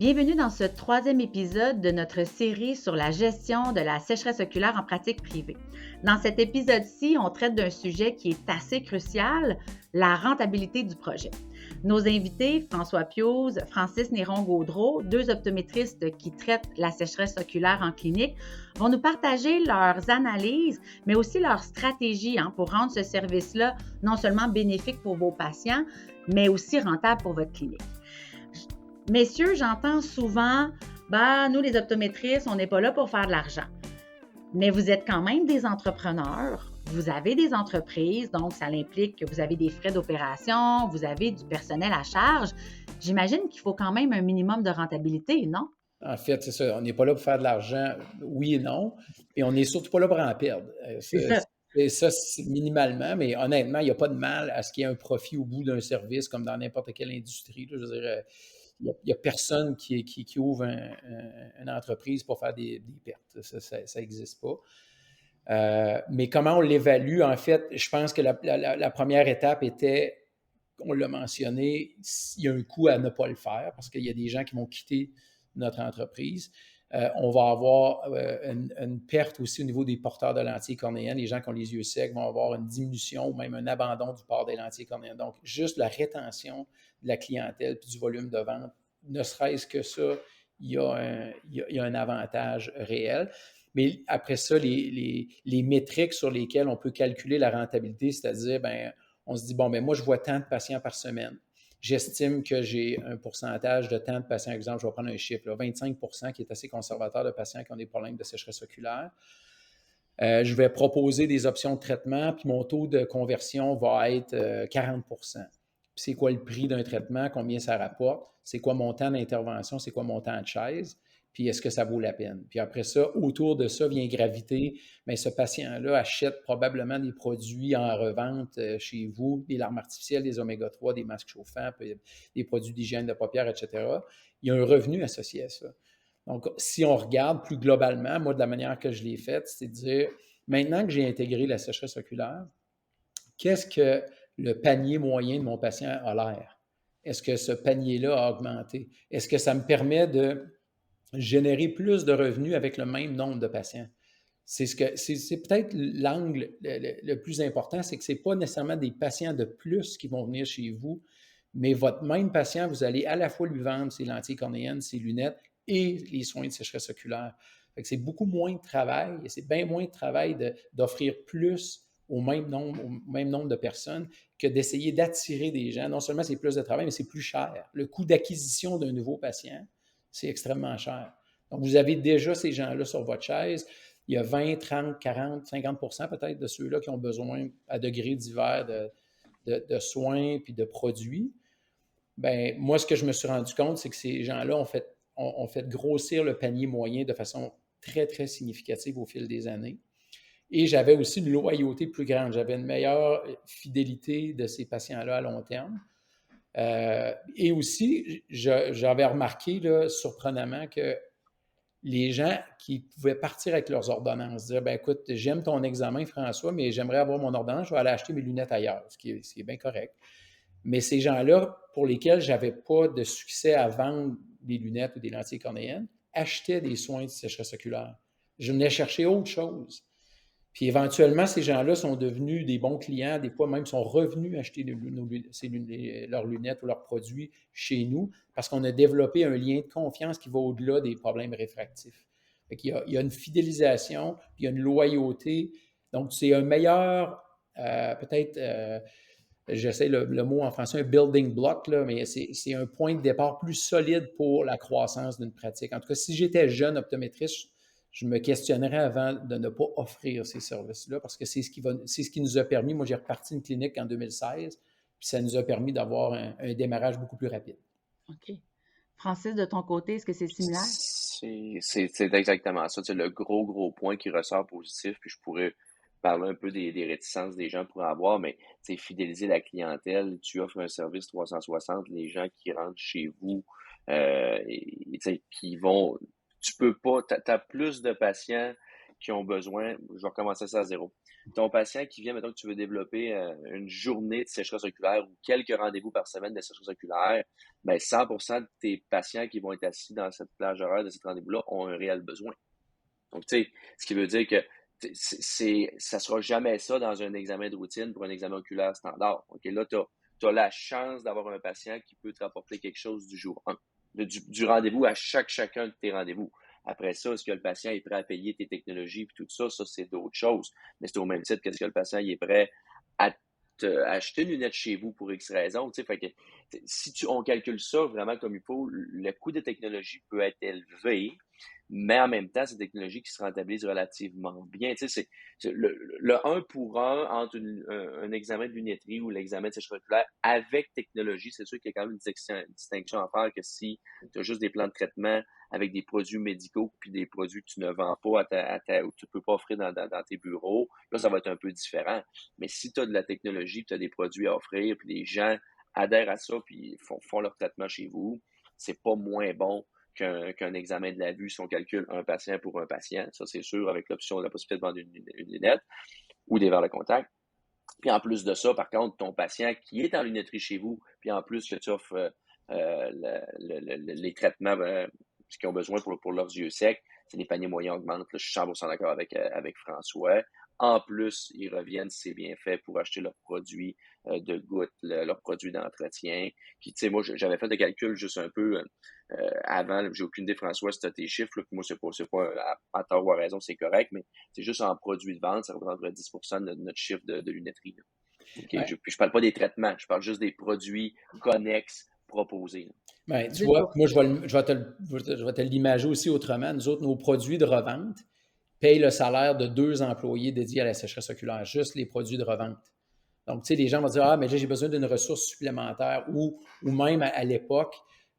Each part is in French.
Bienvenue dans ce troisième épisode de notre série sur la gestion de la sécheresse oculaire en pratique privée. Dans cet épisode-ci, on traite d'un sujet qui est assez crucial, la rentabilité du projet. Nos invités, François Piouz, Francis Néron-Gaudreault, deux optométristes qui traitent la sécheresse oculaire en clinique, vont nous partager leurs analyses, mais aussi leurs stratégies pour rendre ce service-là non seulement bénéfique pour vos patients, mais aussi rentable pour votre clinique. Messieurs, j'entends souvent, nous les optométristes, on n'est pas là pour faire de l'argent. Mais vous êtes quand même des entrepreneurs, vous avez des entreprises, donc ça implique que vous avez des frais d'opération, vous avez du personnel à charge. J'imagine qu'il faut quand même un minimum de rentabilité, non? En fait, c'est ça. On n'est pas là pour faire de l'argent, oui et non. Et on n'est surtout pas là pour en perdre. C'est ça. C'est ça, minimalement, mais honnêtement, il n'y a pas de mal à ce qu'il y ait un profit au bout d'un service, comme dans n'importe quelle industrie. Là. Je veux dire, il n'y a personne qui ouvre une entreprise pour faire des pertes. Ça n'existe pas. Mais comment on l'évalue? En fait, je pense que la première étape était, on l'a mentionné, il y a un coût à ne pas le faire parce qu'il y a des gens qui vont quitter notre entreprise. On va avoir une perte aussi au niveau des porteurs de lentilles cornéennes. Les gens qui ont les yeux secs vont avoir une diminution ou même un abandon du port des lentilles cornéennes. Donc, juste la rétention de la clientèle puis du volume de vente, ne serait-ce que ça, il y a un avantage réel. Mais après ça, les métriques sur lesquelles on peut calculer la rentabilité, c'est-à-dire, on se dit, moi, je vois tant de patients par semaine. J'estime que j'ai un pourcentage de tant de patients, exemple, je vais prendre un chiffre, là, 25% qui est assez conservateur de patients qui ont des problèmes de sécheresse oculaire. Je vais proposer des options de traitement, puis mon taux de conversion va être 40%. Puis c'est quoi le prix d'un traitement, combien ça rapporte, c'est quoi mon temps d'intervention, c'est quoi mon temps de chaise, puis est-ce que ça vaut la peine. Puis après ça, autour de ça vient graviter, mais ce patient-là achète probablement des produits en revente chez vous, des larmes artificielles, des oméga-3, des masques chauffants, des produits d'hygiène de paupières, etc. Il y a un revenu associé à ça. Donc, si on regarde plus globalement, moi, de la manière que je l'ai faite, c'est de dire, maintenant que j'ai intégré la sécheresse oculaire, qu'est-ce que le panier moyen de mon patient a l'air? Est-ce que ce panier-là a augmenté? Est-ce que ça me permet de générer plus de revenus avec le même nombre de patients? C'est peut-être l'angle le plus important, c'est que ce n'est pas nécessairement des patients de plus qui vont venir chez vous, mais votre même patient, vous allez à la fois lui vendre ses lentilles cornéennes, ses lunettes et les soins de sécheresse oculaire. Fait que c'est beaucoup moins de travail et c'est bien moins de travail d'offrir plus au même nombre de personnes que d'essayer d'attirer des gens. Non seulement c'est plus de travail, mais c'est plus cher. Le coût d'acquisition d'un nouveau patient, c'est extrêmement cher. Donc, vous avez déjà ces gens-là sur votre chaise. Il y a 20, 30, 40, 50% peut-être de ceux-là qui ont besoin à degrés divers de soins puis de produits. Moi, ce que je me suis rendu compte, c'est que ces gens-là ont fait grossir le panier moyen de façon très, très significative au fil des années. Et j'avais aussi une loyauté plus grande. J'avais une meilleure fidélité de ces patients-là à long terme. Et aussi, j'avais remarqué, là, surprenamment, que les gens qui pouvaient partir avec leurs ordonnances, dire, écoute, j'aime ton examen, François, mais j'aimerais avoir mon ordonnance, je vais aller acheter mes lunettes ailleurs, ce qui est bien correct. Mais ces gens-là, pour lesquels je n'avais pas de succès à vendre des lunettes ou des lentilles cornéennes, achetaient des soins de sécheresse oculaire. Je venais chercher autre chose. Puis éventuellement, ces gens-là sont devenus des bons clients, des fois même sont revenus acheter leurs lunettes ou leurs produits chez nous parce qu'on a développé un lien de confiance qui va au-delà des problèmes réfractifs. Il y a une fidélisation, puis il y a une loyauté. Donc, c'est un meilleur, peut-être, j'essaie le mot en français, un building block, là, mais c'est un point de départ plus solide pour la croissance d'une pratique. En tout cas, si j'étais jeune optométriste, je me questionnerais avant de ne pas offrir ces services-là parce que c'est ce qui nous a permis. Moi, j'ai reparti une clinique en 2016, puis ça nous a permis d'avoir un démarrage beaucoup plus rapide. OK. Francis, de ton côté, est-ce que c'est similaire? C'est exactement ça. C'est le gros point qui ressort positif. Puis je pourrais parler un peu des réticences des gens pour avoir, mais fidéliser la clientèle, tu offres un service 360, les gens qui rentrent chez vous, qui vont, tu peux pas, t'as plus de patients qui ont besoin, je vais recommencer ça à zéro. ton patient qui vient, mettons que tu veux développer une journée de sécheresse oculaire ou quelques rendez-vous par semaine de sécheresse oculaire, ben 100% de tes patients qui vont être assis dans cette plage horaire de cet rendez-vous-là ont un réel besoin. Donc, tu sais, ce qui veut dire que ça sera jamais ça dans un examen de routine pour un examen oculaire standard. OK, là, tu as la chance d'avoir un patient qui peut te rapporter quelque chose du jour 1, du rendez-vous à chacun de tes rendez-vous. Après ça, est-ce que le patient est prêt à payer tes technologies et tout ça? Ça, c'est d'autres choses. Mais c'est au même titre qu'est-ce que le patient est prêt à acheter une lunette chez vous pour X raison. Fait que, si on calcule ça vraiment comme il faut, le coût de technologie peut être élevé, mais en même temps, c'est une technologie qui se rentabilise relativement bien. C'est le 1 pour 1 entre un examen de lunetterie ou l'examen de sécheresse oculaire avec technologie. C'est sûr qu'il y a quand même une distinction à faire que si tu as juste des plans de traitement avec des produits médicaux puis des produits que tu ne vends pas ou tu ne peux pas offrir dans tes bureaux, là, ça va être un peu différent. Mais si tu as de la technologie, tu as des produits à offrir, puis les gens adhèrent à ça, puis font leur traitement chez vous, c'est pas moins bon qu'un examen de la vue si on calcule un patient pour un patient. Ça, c'est sûr, avec la possibilité de vendre une lunette ou des verres de contact. Puis en plus de ça, par contre, ton patient qui est en lunetterie chez vous, puis en plus que tu offres les traitements qu'ils ont besoin pour leurs yeux secs, c'est les paniers moyens augmentent. Là, je suis 100% d'accord avec François. En plus, ils reviennent, si c'est bien fait, pour acheter leurs produits de gouttes, leurs produits d'entretien. Puis, tu sais, moi, j'avais fait des calculs juste un peu avant. J'ai aucune idée, François, c'était tes chiffres. Là, puis moi, c'est pas à tort ou à raison, c'est correct, mais c'est juste en produits de vente, ça représenterait 10% de notre chiffre de lunetterie. Okay? Ouais. Puis je parle pas des traitements, je parle juste des produits connexes proposés. Ben, tu vois, moi, je vais te l'imager aussi autrement. Nous autres, nos produits de revente payent le salaire de 2 employés dédiés à la sécheresse oculaire, juste les produits de revente. Donc, tu sais, les gens vont dire, ah, mais là, j'ai besoin d'une ressource supplémentaire ou même à l'époque,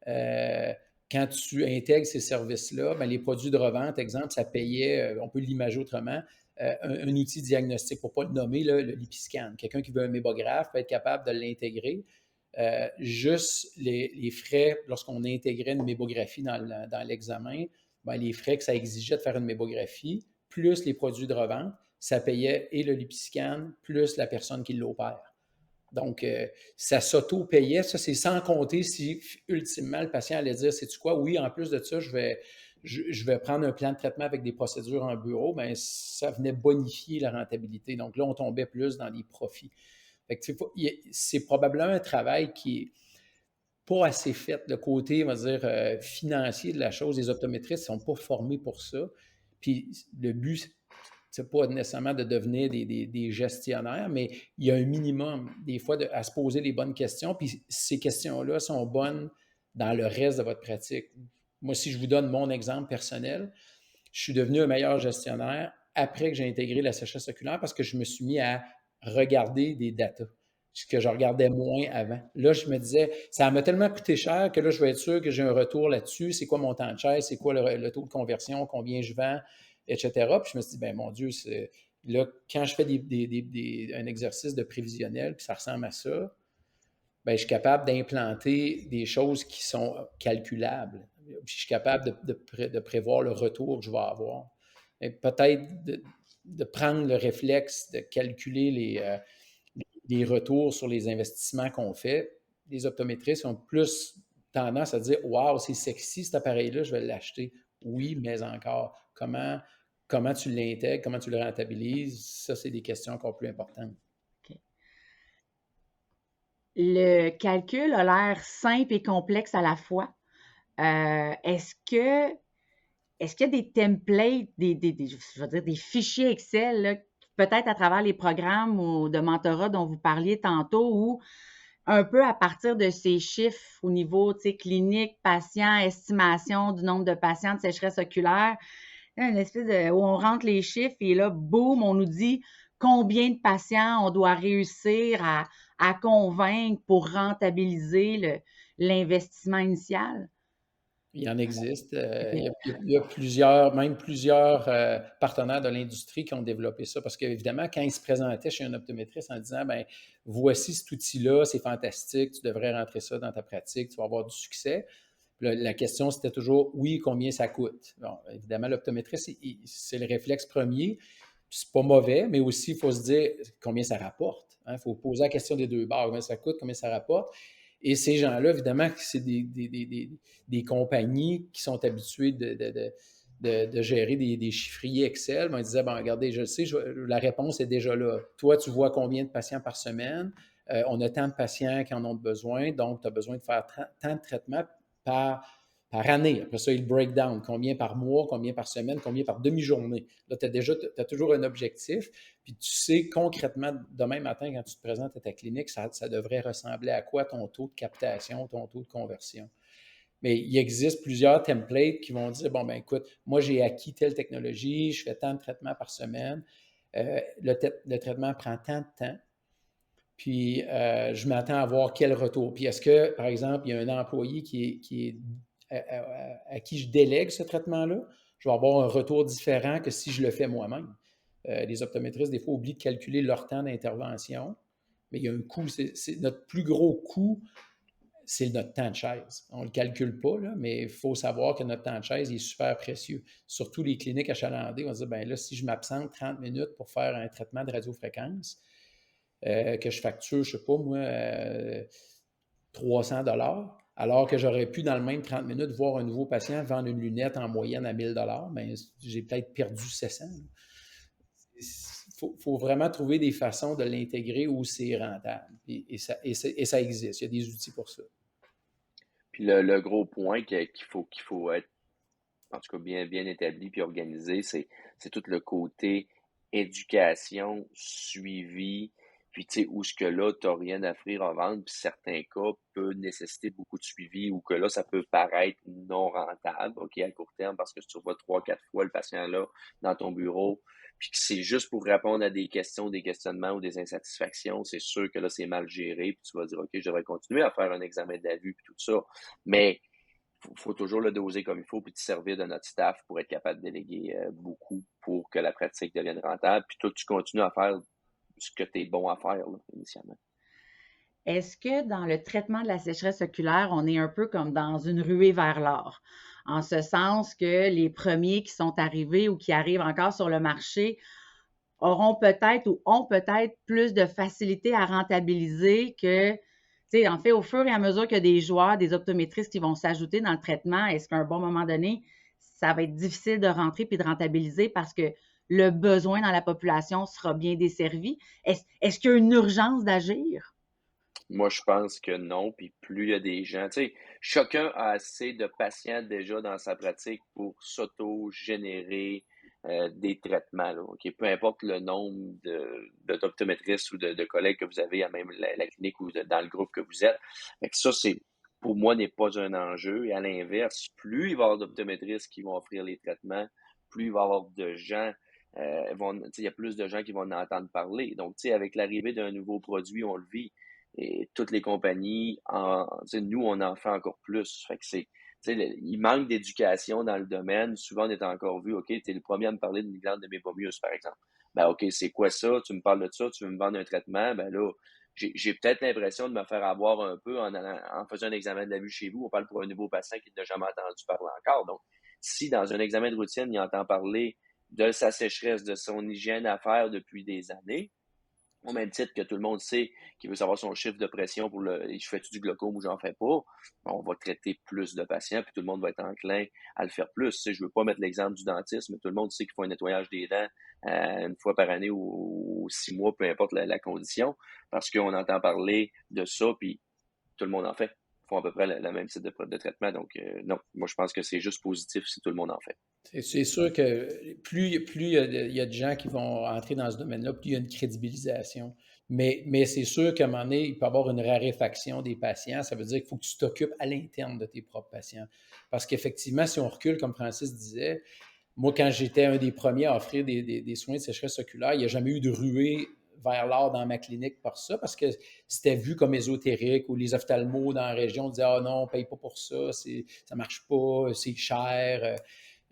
quand tu intègres ces services-là, ben, les produits de revente, exemple, ça payait, on peut l'imager autrement, un outil diagnostique, pour ne pas le nommer, là, le Lipiscan. Quelqu'un qui veut un mébographe peut être capable de l'intégrer. Juste les frais, lorsqu'on intégrait une mébographie dans l'examen, ben, les frais que ça exigeait de faire une mébographie, plus les produits de revente, ça payait et le Lipiscan, plus la personne qui l'opère. Donc, ça s'auto-payait. Ça, c'est sans compter si, ultimement, le patient allait dire, sais-tu quoi, oui, en plus de ça, je vais prendre un plan de traitement avec des procédures en bureau, bien, ça venait bonifier la rentabilité. Donc là, on tombait plus dans les profits. Fait que, c'est probablement un travail qui est pas assez fait. Le côté, on va dire, financier de la chose, les optométristes ne sont pas formés pour ça. Puis le but, c'est pas nécessairement de devenir des gestionnaires, mais il y a un minimum, des fois, à se poser les bonnes questions. Puis ces questions-là sont bonnes dans le reste de votre pratique. Moi, si je vous donne mon exemple personnel, je suis devenu un meilleur gestionnaire après que j'ai intégré la sécheresse oculaire parce que je me suis mis à regarder des datas, ce que je regardais moins avant. Là, je me disais, ça m'a tellement coûté cher que là, je vais être sûr que j'ai un retour là-dessus. C'est quoi mon temps de chaise? C'est quoi le taux de conversion? Combien je vends? Etc. Puis je me suis dit, ben mon Dieu, là, quand je fais un exercice de prévisionnel, puis ça ressemble à ça, ben, je suis capable d'implanter des choses qui sont calculables. Puis je suis capable de prévoir le retour que je vais avoir. Et peut-être de prendre le réflexe de calculer les retours sur les investissements qu'on fait. Les optométristes ont plus tendance à dire « Wow, c'est sexy cet appareil-là, je vais l'acheter. » Oui, mais encore, comment tu l'intègres, comment tu le rentabilises, ça, c'est des questions encore plus importantes. Okay. Le calcul a l'air simple et complexe à la fois. Est-ce qu'il y a des templates, je veux dire, des fichiers Excel, là, peut-être à travers les programmes ou de mentorat dont vous parliez tantôt, où un peu à partir de ces chiffres au niveau clinique, patient, estimation du nombre de patients de sécheresse oculaire, une espèce où on rentre les chiffres et là, boum, on nous dit combien de patients on doit réussir à convaincre pour rentabiliser l'investissement initial? Il en existe. Il y a plusieurs partenaires de l'industrie qui ont développé ça parce qu'évidemment, quand ils se présentaient chez un optométriste en disant, ben voici cet outil-là, c'est fantastique, tu devrais rentrer ça dans ta pratique, tu vas avoir du succès. La question, c'était toujours, oui, combien ça coûte? Bon, évidemment, l'optométriste, c'est le réflexe premier. c'est pas mauvais, mais aussi, il faut se dire combien ça rapporte. Il faut poser la question des deux bords. Combien ça coûte, combien ça rapporte. Et ces gens-là, évidemment, c'est des compagnies qui sont habituées de gérer des chiffriers Excel. Ils disaient, bon, regardez, je le sais, la réponse est déjà là. Toi, tu vois combien de patients par semaine. On a tant de patients qui en ont besoin, donc tu as besoin de faire tant de traitements par année. Après ça, il break down. Combien par mois, combien par semaine, combien par demi-journée. Là, tu as toujours un objectif. Puis tu sais concrètement, demain matin, quand tu te présentes à ta clinique, ça devrait ressembler à quoi ton taux de captation, ton taux de conversion. Mais il existe plusieurs templates qui vont dire, bon, ben écoute, moi, j'ai acquis telle technologie, je fais tant de traitements par semaine. Le traitement prend tant de temps. Puis, je m'attends à voir quel retour. Puis, est-ce que, par exemple, il y a un employé à qui je délègue ce traitement-là, je vais avoir un retour différent que si je le fais moi-même. Les optométristes, des fois, oublient de calculer leur temps d'intervention, mais il y a un coût. Notre plus gros coût, c'est notre temps de chaise. On ne le calcule pas, là, mais il faut savoir que notre temps de chaise est super précieux. Surtout les cliniques achalandées, on va dire, ben là, si je m'absente 30 minutes pour faire un traitement de radiofréquence, que je facture, je ne sais pas moi, 300 $ alors que j'aurais pu, dans le même 30 minutes, voir un nouveau patient vendre une lunette en moyenne à 1000 $, mais j'ai peut-être perdu 700. Il faut vraiment trouver des façons de l'intégrer où c'est rentable. Et ça existe. Il y a des outils pour ça. Puis le gros point qu'il faut être, en tout cas, bien établi puis organisé, c'est tout le côté éducation, suivi, puis tu sais, où ce que là, tu n'as rien à offrir à vendre, puis certains cas peuvent nécessiter beaucoup de suivi, ou que là, ça peut paraître non rentable, OK, à court terme, parce que si tu revois 3-4 fois le patient là dans ton bureau, puis que c'est juste pour répondre à des questions, des questionnements ou des insatisfactions, c'est sûr que là, c'est mal géré, puis tu vas dire, OK, je devrais continuer à faire un examen de la vue, puis tout ça. Mais faut toujours le doser comme il faut, puis te servir de notre staff pour être capable de déléguer beaucoup pour que la pratique devienne rentable. Puis toi, tu continues à faire ce que tu es bon à faire là, initialement. Est-ce que dans le traitement de la sécheresse oculaire, on est un peu comme dans une ruée vers l'or? En ce sens que les premiers qui sont arrivés ou qui arrivent encore sur le marché auront peut-être ou ont peut-être plus de facilité à rentabiliser que, tu sais, en fait, au fur et à mesure qu'il y a des joueurs, des optométristes qui vont s'ajouter dans le traitement, est-ce qu'à un bon moment donné, ça va être difficile de rentrer puis de rentabiliser parce que le besoin dans la population sera bien desservi? Est-ce qu'il y a une urgence d'agir? Moi, je pense que non. Puis plus il y a des gens, tu sais, chacun a assez de patients déjà dans sa pratique pour s'auto-générer des traitements. Là, OK? Peu importe le nombre d'optométristes ou de collègues que vous avez à même la clinique ou dans le groupe que vous êtes. Fait que ça, pour moi, n'est pas un enjeu. Et à l'inverse, plus il va y avoir d'optométristes qui vont offrir les traitements, plus il va y avoir de gens il y a plus de gens qui vont en entendre parler. Donc, tu sais, avec l'arrivée d'un nouveau produit, on le vit. Et toutes les compagnies, nous, on en fait encore plus. Fait que il manque d'éducation dans le domaine. Souvent, on est encore vu, OK, tu es le premier à me parler d'une glande de mébomius, par exemple. Ben, OK, c'est quoi ça? Tu me parles de ça, tu veux me vendre un traitement? Ben là, j'ai peut-être l'impression de me faire avoir un peu en faisant un examen de la vue chez vous. On parle pour un nouveau patient qui n'a jamais entendu parler encore. Donc, si dans un examen de routine, il entend parler de sa sécheresse, de son hygiène à faire depuis des années, au même titre que tout le monde sait qu'il veut savoir son chiffre de pression pour je fais-tu du glaucome ou j'en fais pas, on va traiter plus de patients, puis tout le monde va être enclin à le faire plus. Tu sais, je veux pas mettre l'exemple du dentiste, mais tout le monde sait qu'il faut un nettoyage des dents une fois par année ou 6 mois, peu importe la condition, parce qu'on entend parler de ça, puis tout le monde en fait. Ils font à peu près le même type de traitement. Donc, non, moi, je pense que c'est juste positif si tout le monde en fait. C'est sûr que plus il y a de gens qui vont entrer dans ce domaine-là, plus il y a une crédibilisation. Mais c'est sûr qu'à un moment donné, il peut y avoir une raréfaction des patients. Ça veut dire qu'il faut que tu t'occupes à l'interne de tes propres patients. Parce qu'effectivement, si on recule, comme Francis disait, moi, quand j'étais un des premiers à offrir des soins de sécheresse oculaire, il n'y a jamais eu de ruée vers l'or dans ma clinique par ça, parce que c'était vu comme ésotérique, ou les ophtalmos dans la région disaient « Ah non, on ne paye pas pour ça, ça ne marche pas, c'est cher. »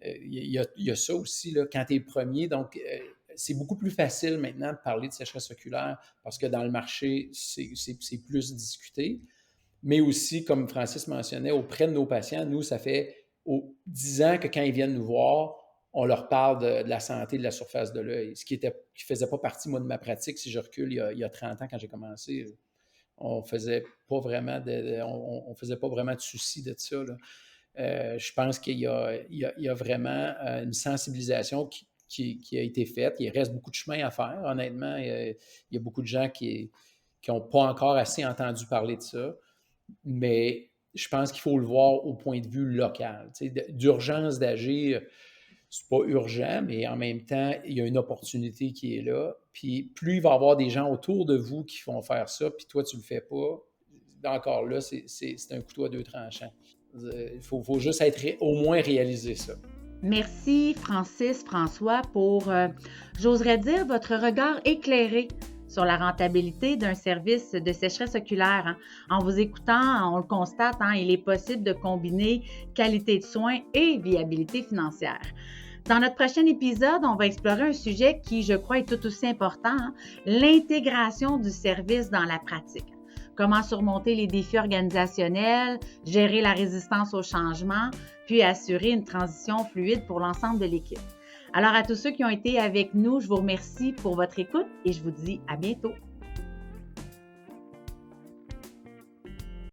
Il y a ça aussi, là, quand tu es premier. Donc, c'est beaucoup plus facile maintenant de parler de sécheresse oculaire parce que dans le marché, c'est plus discuté. Mais aussi, comme Francis mentionnait, auprès de nos patients, nous, ça fait 10 ans que quand ils viennent nous voir, on leur parle de la santé de la surface de l'œil, ce qui faisait pas partie, moi, de ma pratique. Si je recule, il y a 30 ans, quand j'ai commencé, on faisait pas vraiment on faisait pas vraiment de soucis de ça, là. Je pense qu'il y a vraiment une sensibilisation qui a été faite. Il reste beaucoup de chemin à faire, honnêtement. Il y a beaucoup de gens qui n'ont pas encore assez entendu parler de ça, mais je pense qu'il faut le voir au point de vue local. Tu sais, d'urgence d'agir, c'est pas urgent, mais en même temps, il y a une opportunité qui est là. Puis plus il va y avoir des gens autour de vous qui vont faire ça, puis toi, tu le fais pas, encore là, c'est un couteau à deux tranchants. Il faut juste au moins réaliser ça. Merci Francis, François, pour, j'oserais dire, votre regard éclairé sur la rentabilité d'un service de sécheresse oculaire. Hein. En vous écoutant, on le constate, hein, il est possible de combiner qualité de soins et viabilité financière. Dans notre prochain épisode, on va explorer un sujet qui, je crois, est tout aussi important, hein, l'intégration du service dans la pratique. Comment surmonter les défis organisationnels, gérer la résistance au changement, puis assurer une transition fluide pour l'ensemble de l'équipe. Alors, à tous ceux qui ont été avec nous, je vous remercie pour votre écoute et je vous dis à bientôt.